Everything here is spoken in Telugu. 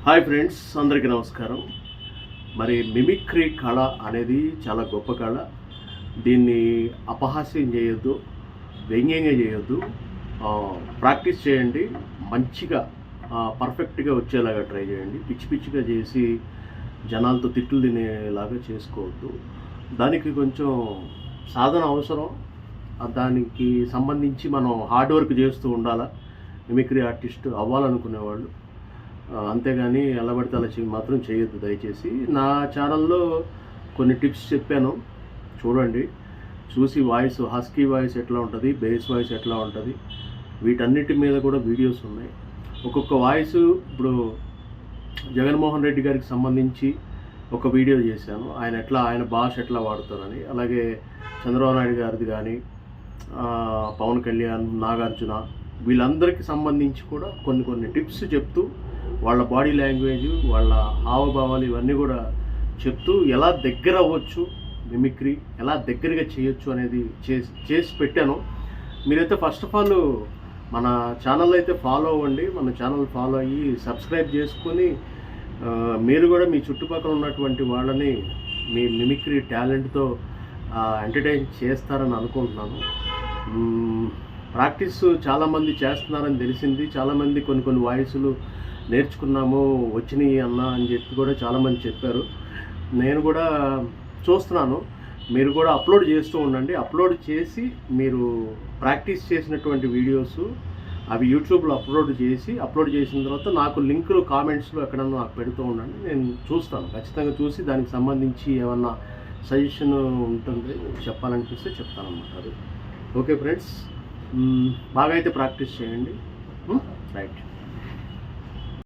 హాయ్ ఫ్రెండ్స్, అందరికీ నమస్కారం. మరి మిమిక్రీ కళ అనేది చాలా గొప్ప కళ. దీన్ని అపహాస్యం చేయొద్దు, వ్యంగ్యంగా చేయొద్దు. ప్రాక్టీస్ చేయండి, మంచిగా పర్ఫెక్ట్గా వచ్చేలాగా ట్రై చేయండి. పిచ్చి పిచ్చిగా చేసి జనాలతో తిట్లు తినేలాగా చేసుకోవద్దు. దానికి కొంచెం సాధన అవసరం. దానికి సంబంధించి మనం హార్డ్ వర్క్ చేస్తూ ఉండాలా. మిమిక్రీ ఆర్టిస్ట్ అవ్వాలనుకునేవాళ్ళు అంతేగాని ఎలా పడితే అలా మాత్రం చేయొద్దు దయచేసి. నా ఛానల్లో కొన్ని టిప్స్ చెప్పాను, చూడండి. చూసి వాయిస్, హస్కీ వాయిస్ ఎట్లా ఉంటుంది, బేస్ వాయిస్ ఎట్లా ఉంటుంది, వీటన్నిటి మీద కూడా వీడియోస్ ఉన్నాయి. ఒక్కొక్క వాయిస్ ఇప్పుడు జగన్మోహన్ రెడ్డి గారికి సంబంధించి ఒక వీడియో చేశాను, ఆయన భాష ఎట్లా వాడతారని. అలాగే చంద్రబాబు నాయుడు గారిది కానీ, పవన్ కళ్యాణ్, నాగార్జున, వీళ్ళందరికీ సంబంధించి కూడా కొన్ని టిప్స్ చెప్తూ, వాళ్ళ బాడీ లాంగ్వేజ్, వాళ్ళ హావభావాలు ఇవన్నీ కూడా చెప్తూ ఎలా దగ్గర అవ్వచ్చు, మిమిక్రీ ఎలా దగ్గరగా చేయొచ్చు అనేది చేసి పెట్టాను. మీరైతే ఫస్ట్ ఆఫ్ ఆల్ మన ఛానల్ అయితే ఫాలో అవ్వండి. మన ఛానల్ ఫాలో అయ్యి సబ్స్క్రైబ్ చేసుకొని మీరు కూడా మీ చుట్టుపక్కల ఉన్నటువంటి వాళ్ళని మీ మిమిక్రీ టాలెంట్తో ఎంటర్టైన్ చేస్తారని అనుకుంటున్నాను. ప్రాక్టీస్ చాలామంది చేస్తున్నారని తెలిసింది. చాలామంది కొన్ని వాయిస్లు నేర్చుకున్నాము, వచ్చినాయి అన్న అని చెప్పి కూడా చాలామంది చెప్పారు. నేను కూడా చూస్తున్నాను. మీరు కూడా అప్లోడ్ చేస్తూ ఉండండి. అప్లోడ్ చేసి మీరు ప్రాక్టీస్ చేసినటువంటి వీడియోస్ అవి యూట్యూబ్లో అప్లోడ్ చేసిన తర్వాత నాకు లింకులు కామెంట్స్లో ఎక్కడన్నా నాకు పెడుతూ ఉండండి. నేను చూస్తాను, ఖచ్చితంగా చూసి దానికి సంబంధించి ఏమన్నా సజెషన్ ఉంటుంది చెప్పాలనిపిస్తే చెప్తానన్నమాట. అది ఓకే ఫ్రెండ్స్, బాగా అయితే ప్రాక్టీస్ చేయండి. రైట్.